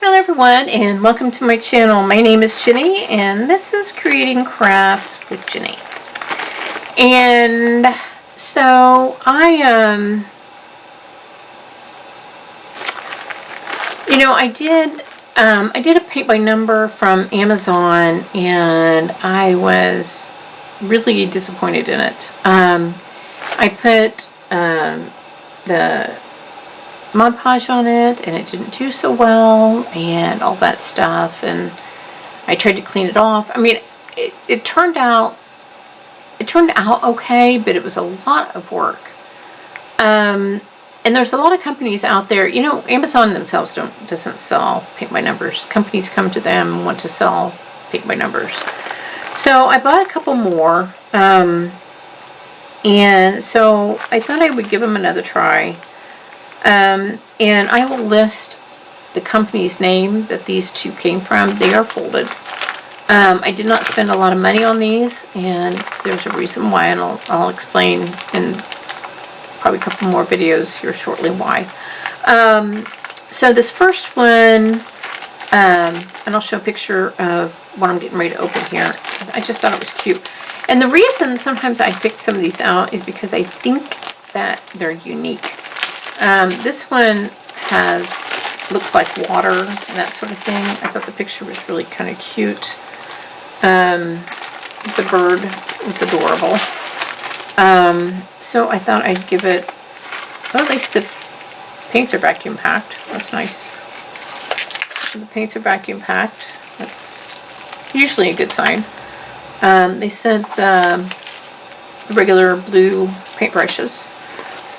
Hello everyone and welcome to my channel. My name is Jenny and this is Creating Crafts with Jenny. And so I did a paint by number from Amazon and I was really disappointed in it. I put the Mod Podge on it and it didn't do so well and all that stuff, and I tried to clean it off. I mean, it turned out okay, but it was a lot of work. And there's a lot of companies out there, Amazon themselves doesn't sell paint by numbers. Companies come to them and want to sell paint by numbers. So I bought a couple more, and so I thought I would give them another try. And I will list the company's name that these two came from. They are folded. I did not spend a lot of money on these, and there's a reason why, and I'll explain in probably a couple more videos here shortly why. So this first one, and I'll show a picture of what I'm getting ready to open here. I just thought it was cute. And the reason sometimes I pick some of these out is because I think that they're unique. This one looks like water and that sort of thing. I thought the picture was really kind of cute. The bird was adorable. So I thought I'd give it, well, at least the paints are vacuum packed. That's nice. So the paints are vacuum packed. That's usually a good sign. They said the regular blue paintbrushes.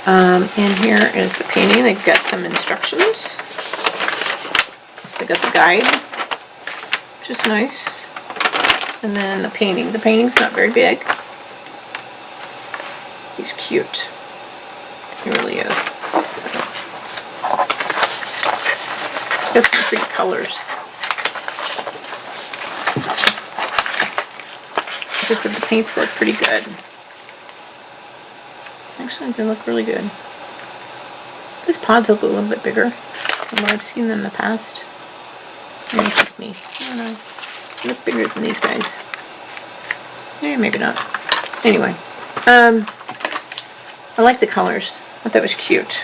And here is the painting. They've got some instructions. They got the guide, which is nice. And then the painting. The painting's not very big. He's cute. He really is. Got some pretty colors. Like I said, the paints look pretty good. Actually, they look really good. These pods look a little bit bigger than what I've seen in the past. Maybe it's just me. I don't know. They look bigger than these guys. Maybe not. Anyway. I like the colors. I thought that was cute.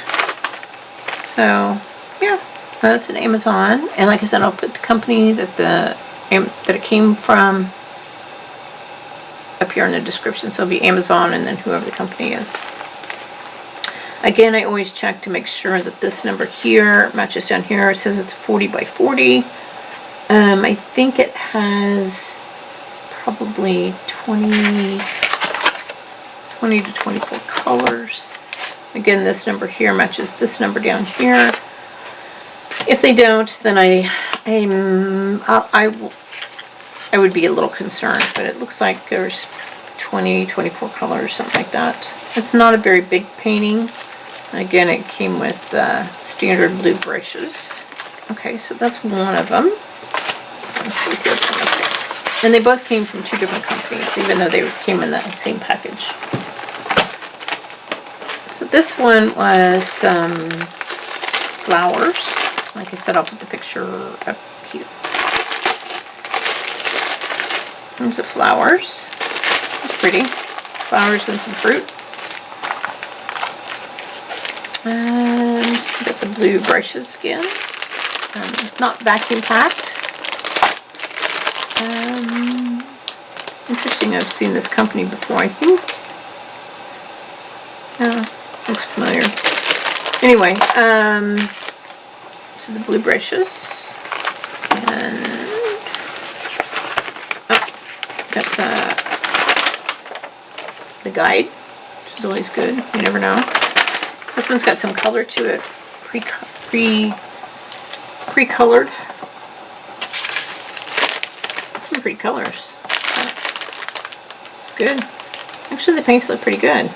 So, yeah. That's an Amazon. And like I said, I'll put the company that it came from up here in the description. So it'll be Amazon and then whoever the company is. Again, I always check to make sure that this number here matches down here. It says it's 40 by 40. I think it has probably 20 to 24 colors. Again, this number here matches this number down here. If they don't, then I would be a little concerned, but it looks like there's 24 colors, something like that. It's not a very big painting. Again, it came with standard blue brushes. Okay, so that's one of them. Let's see what the other one looks like. And they both came from two different companies, even though they came in the same package. So this one was some flowers. Like I said, I'll put the picture up here. There's the flowers. That's pretty. Flowers and some fruit. And got the blue brushes again. Not vacuum packed. Interesting, I've seen this company before, I think. Yeah, looks familiar. Anyway, so the blue brushes. And got the guide, which is always good. You never know. This one's got some color to it, pre-colored. Some pretty colors. Good. Actually, the paints look pretty good.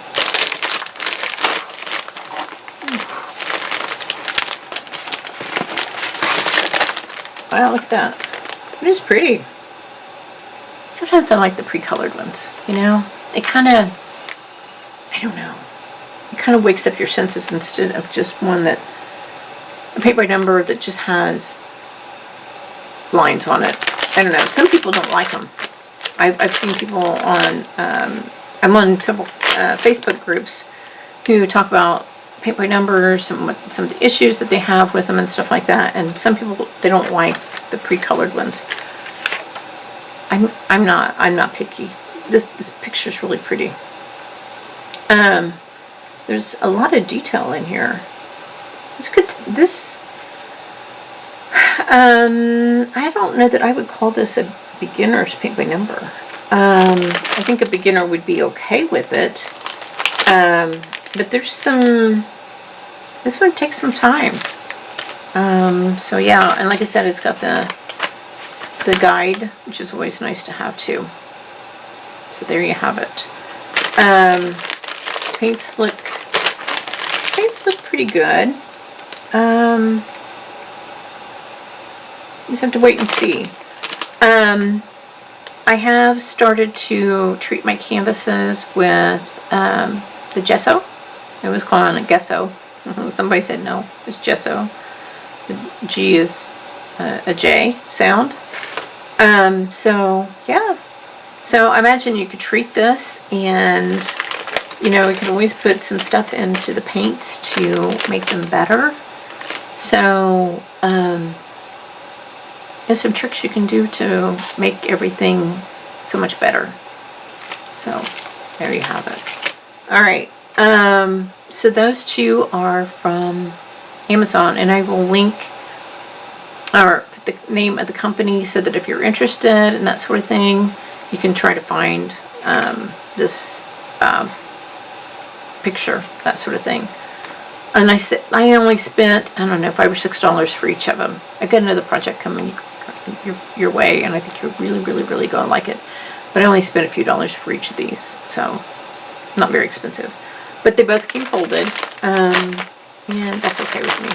Wow, look at that. It is pretty. Sometimes I like the pre-colored ones, you know? They kind of, I don't know. It kind of wakes up your senses instead of just one that, a paint by number that just has lines on it. I don't know. Some people don't like them. I've seen people on, I'm on several Facebook groups who talk about paint by numbers and some of the issues that they have with them and stuff like that. And some people, they don't like the pre-colored ones. I'm not picky. This picture's really pretty. There's a lot of detail in here. It's good. I don't know that I would call this a beginner's paint by number. I think a beginner would be okay with it. But there's some, this one takes some time. So yeah, and like I said, it's got the guide, which is always nice to have too. So there you have it. Paints look pretty good. Just have to wait and see. I have started to treat my canvases with the gesso. I was calling it gesso. Somebody said no, it's gesso. The G is a J sound. So yeah. So I imagine you could treat this, and you know, we can always put some stuff into the paints to make them better. So there's some tricks you can do to make everything so much better. So there you have it. All right. So those two are from Amazon, and I will link or put the name of the company so that if you're interested in that sort of thing, you can try to find this picture, that sort of thing. And I only spent, I don't know, $5 or $6 for each of them. I got another project coming your way, and I think you're really gonna like it. But I only spent a few dollars for each of these, so not very expensive. But they both came folded, and that's okay with me.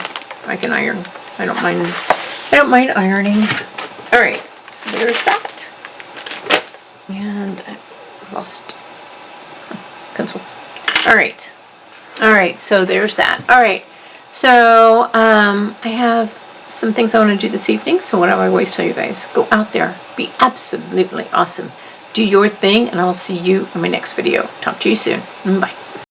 I can iron. I don't mind ironing. All right, so there's that. And I lost pencil. All right, so there's that. All right, so I have some things I want to do this evening. So what do I always tell you guys? Go out there, be absolutely awesome. Do your thing, and I'll see you in my next video. Talk to you soon. Bye.